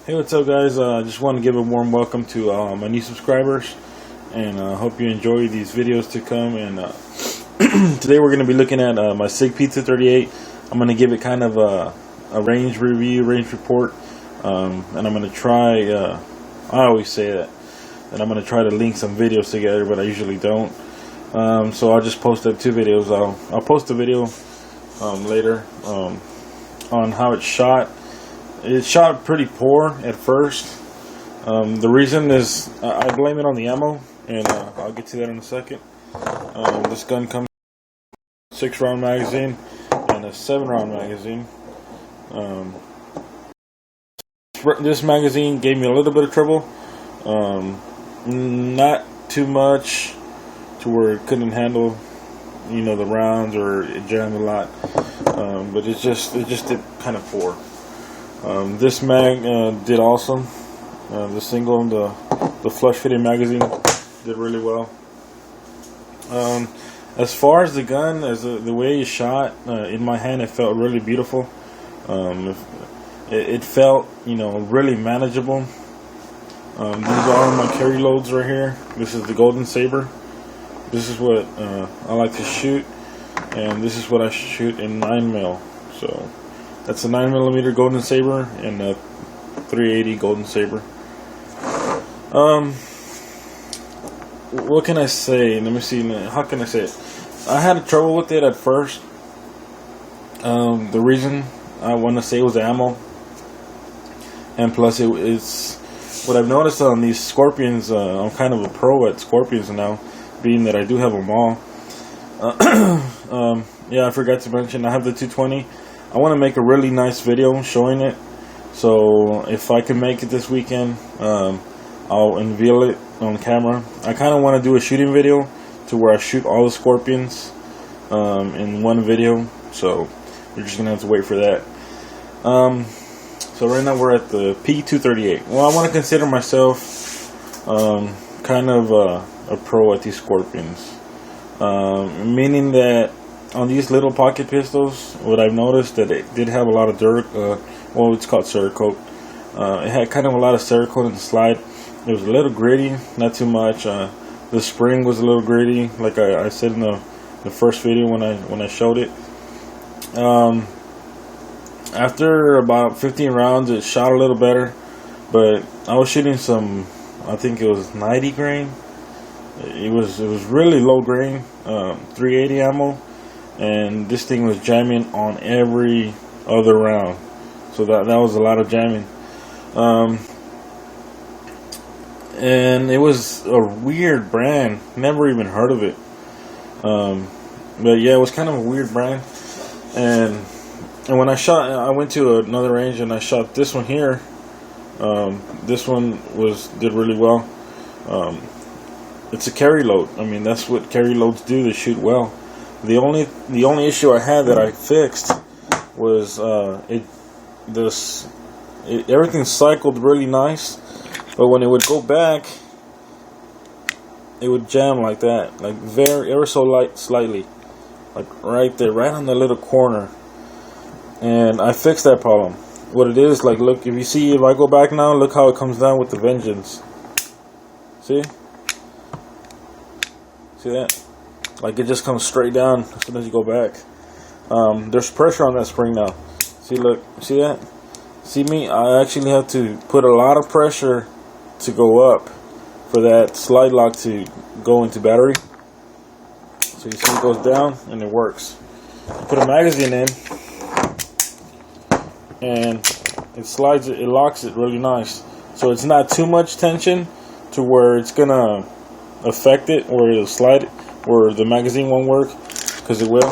Hey, what's up, guys? I just want to give a warm welcome to my new subscribers, and hope you enjoy these videos to come. And today we're going to be looking at my SIG p238. I'm going to give it kind of a range review, range report, and I'm going to try, I always say that I'm going to try to link some videos together, but I usually don't. So I'll just post up two videos. I'll post a video later on how it's shot. It shot pretty poor at first. The reason is I blame it on the ammo, and I'll get to that in a second. This gun comes with a 6-round magazine and a 7-round magazine. This magazine gave me a little bit of trouble. Not too much to where it couldn't handle, the rounds, or it jammed a lot. But it just did kind of poor. This mag did awesome. The single, the flush fitting magazine did really well. As far as the gun, as the way it shot in my hand, it felt really beautiful. It felt, really manageable. These are my carry loads right here. This is the Golden Saber. This is what I like to shoot, and this is what I shoot in 9mm. So that's a 9mm Golden Saber and a 380 Golden Saber. What can I say? Let me see. How can I say it? I had trouble with it at first. The reason I want to say it was the ammo, and plus it's what I've noticed on these Scorpions. I'm kind of a pro at Scorpions now, being that I do have them all. Yeah, I forgot to mention I have the 220. I want to make a really nice video showing it, so if I can make it this weekend, I'll unveil it on camera. I kind of want to do a shooting video to where I shoot all the Scorpions in one video, so you're just going to have to wait for that. So right now we're at the p238. Well, I want to consider myself kind of a pro at these Scorpions, meaning that on these little pocket pistols, what I've noticed that it did have a lot of dirt, it's called Cerakote. It had kind of a lot of Cerakote in the slide. It was a little gritty, not too much. The spring was a little gritty, like I said in the first video when I showed it. After about 15 rounds, it shot a little better, but I was shooting some, I think it was 90 grain. It was really low grain, 380 ammo. And this thing was jamming on every other round, so that was a lot of jamming. And it was a weird brand, never even heard of it. But yeah, it was kind of a weird brand. And when I shot, I went to another range and I shot this one here. This one did really well. It's a carry load. I mean, that's what carry loads do. They shoot well. The only issue I had that I fixed was everything cycled really nice, but when it would go back, it would jam like that, like ever so slightly, like right there, right on the little corner. And I fixed that problem. What it is, like, look, if I go back now, look how it comes down with the vengeance. See that? Like, it just comes straight down as soon as you go back. There's pressure on that spring now. See, look, see that? See me? I actually have to put a lot of pressure to go up for that slide lock to go into battery. So you see it goes down and it works. You put a magazine in and it slides it, it locks it really nice. So it's not too much tension to where it's gonna affect it, or it'll slide it, or the magazine won't work, because it will.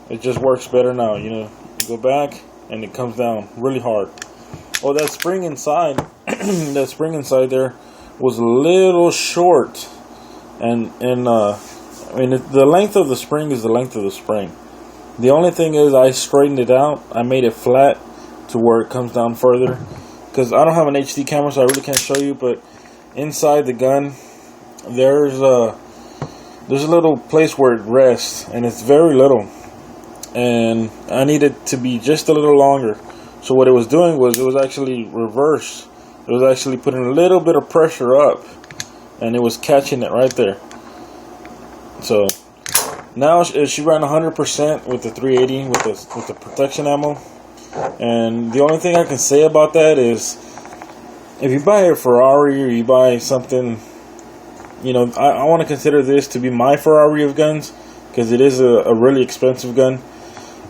It just works better now. You go back and it comes down really hard. Oh, that spring inside, that spring inside there was a little short, and I mean, the length of the spring is the length of the spring. The only thing is I straightened it out. I made it flat to where it comes down further, because I don't have an HD camera, so I really can't show you. But inside the gun, there's a little place where it rests, and it's very little, and I need it to be just a little longer. So what it was doing was it was actually reversed. it was actually putting a little bit of pressure up, and it was catching it right there. So now she ran 100% with the 380 with the protection ammo. And the only thing I can say about that is, if you buy a Ferrari or you buy something, you know, I want to consider this to be my Ferrari of guns, because it is a really expensive gun.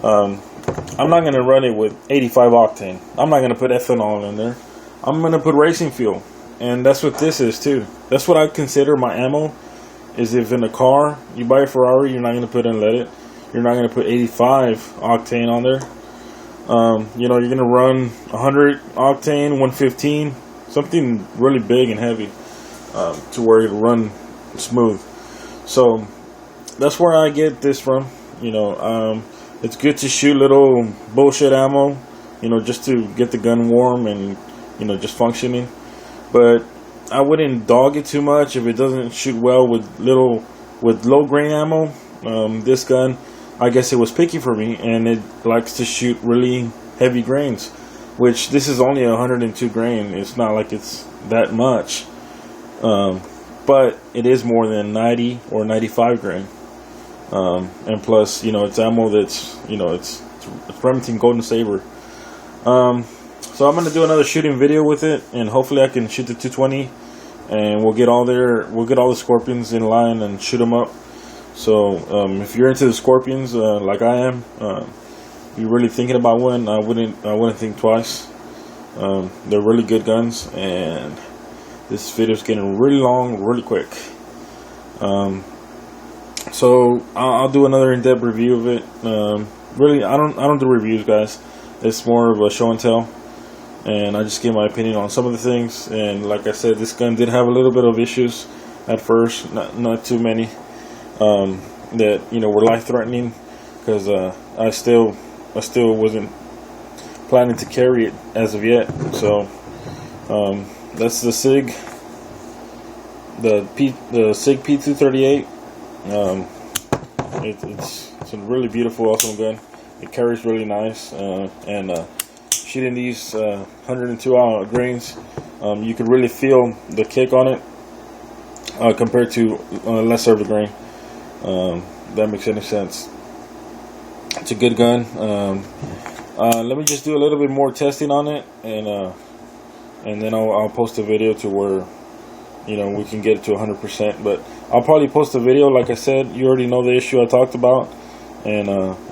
I'm not going to run it with 85 octane. I'm not going to put ethanol in there. I'm going to put racing fuel. And that's what this is too. That's what I consider my ammo. Is if in a car, you buy a Ferrari, you're not going to put unleaded. You're not going to put 85 octane on there. You know, you're going to run 100 octane, 115, something really big and heavy, to where it'll run smooth. So that's where I get this from. You know, it's good to shoot little bullshit ammo, you know, just to get the gun warm and, you know, just functioning. But I wouldn't dog it too much if it doesn't shoot well with low grain ammo. This gun, I guess it was picky for me, and it likes to shoot really heavy grains, which this is only 102 grain. It's not like it's that much, but it is more than 90 or 95 grain. And plus, you know, it's ammo that's, you know, it's Remington Golden Saber. So I'm going to do another shooting video with it, and hopefully I can shoot the 220, and we'll get all the Scorpions in line and shoot them up. So if you're into the Scorpions like I am, you're really thinking about one, I wouldn't think twice. They're really good guns, and this video's getting really long really quick. So I'll do another in-depth review of it. Really, I don't do reviews, guys. It's more of a show and tell, and I just give my opinion on some of the things. And like I said, this gun did have a little bit of issues at first, not too many, that, you know, were life-threatening, because I still wasn't planning to carry it as of yet. So that's the SIG, the SIG p238. It's a really beautiful, awesome gun. It carries really nice, and shooting these 102 grains, you can really feel the kick on it compared to lesser of a grain. That makes any sense. It's a good gun. Let me just do a little bit more testing on it, and then I'll post a video to where, you know, we can get it to 100%. But I'll probably post a video, like I said. You already know the issue I talked about, and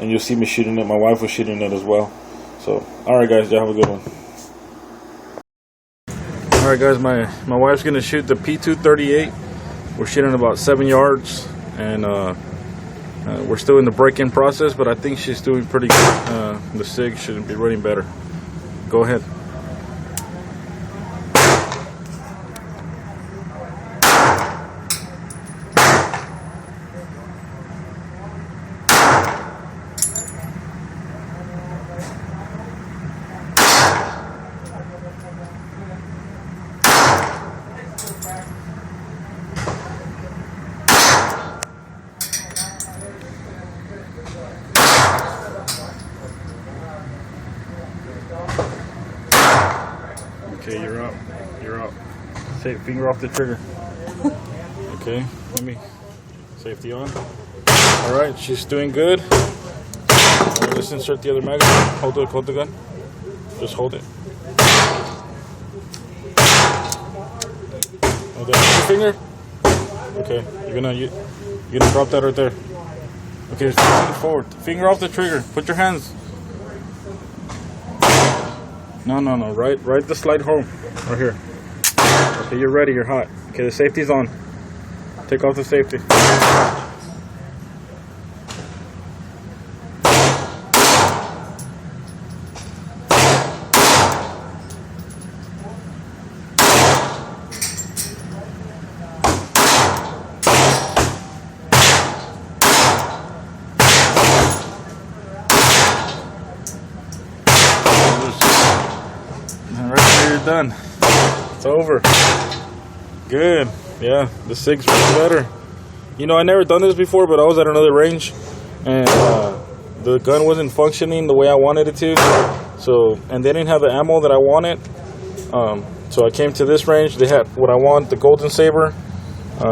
you'll see me shooting it. My wife was shooting it as well. So, all right, guys, y'all have a good one. All right, guys, my wife's gonna shoot the p238. We're shooting about 7 yards, and we're still in the break-in process, but I think she's doing pretty good. The SIG should be running better. Go ahead. Okay, you're up. You're up. Say, finger off the trigger. Okay, let me. Safety on. All right, she's doing good. Let's insert the other magazine. Hold the gun. Just hold it. Oh, that's your finger. Okay, you're gonna drop that right there. Okay, just forward. Finger off the trigger. Put your hands. No. Right the slide home. Right here. Okay, you're ready. You're hot. Okay, the safety's on. Take off the safety. You're done. It's over. Good. Yeah, the SIG's better. You know, I never done this before, but I was at another range, and the gun wasn't functioning the way I wanted it to. So, and they didn't have the ammo that I wanted So I came to this range. They had what I want, the Golden Saber,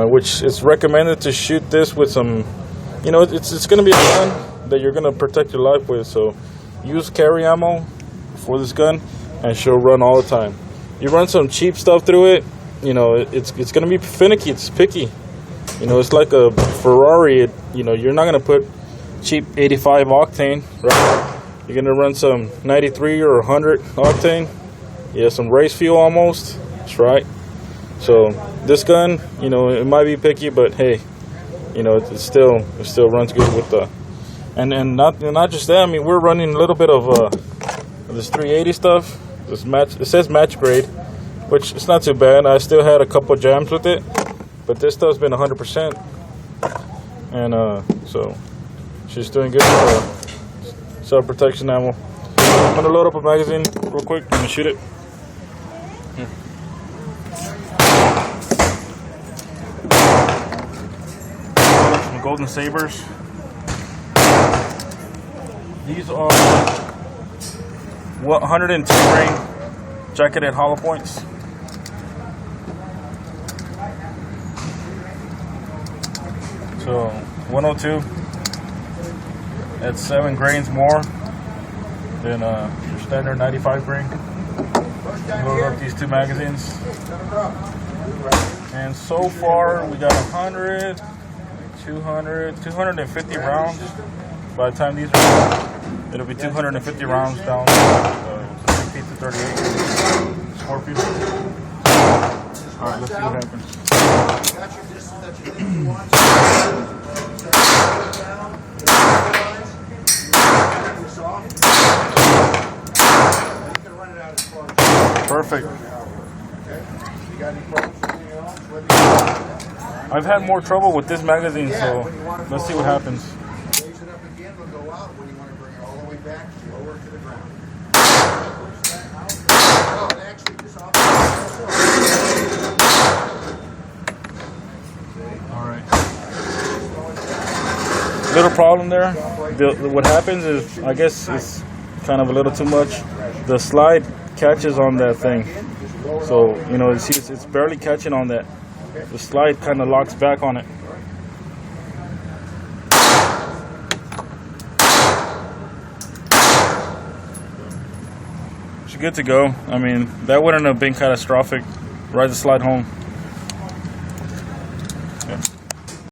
which is recommended to shoot this with some, you know, it's going to be a gun that you're going to protect your life with. So use carry ammo for this gun, and she'll run all the time. You run some cheap stuff through it, you know, it's going to be finicky. It's picky. You know, it's like a Ferrari. You know, you're not going to put cheap 85 octane, right? You're going to run some 93 or 100 octane. Yeah, some race fuel almost. That's right. So this gun, you know, it might be picky, but hey, you know, it still runs good with the, and not just that. I mean, we're running a little bit of this 380 stuff. This match, it says match grade, which it's not too bad. I still had a couple jams with it, but this stuff's been 100%, and so she's doing good with self-protection ammo. I'm gonna load up a magazine real quick and shoot it. Some Golden Sabers. These are 102 grain jacketed hollow points. So 102. That's 7 grains more than your standard 95 grain. Load up these 2 magazines. And so far we got 100, 200, 250 rounds. By the time these are done, it'll be 250 rounds down p238 Scorpion. Alright, let's see what happens. Perfect. I've had more trouble with this magazine, so let's see what happens. Alright. Little problem there. What happens is, I guess it's kind of a little too much. The slide catches on that thing. So, you know, it's barely catching on that. The slide kind of locks back on it. It's good to go. I mean, that wouldn't have been catastrophic. Ride the slide home.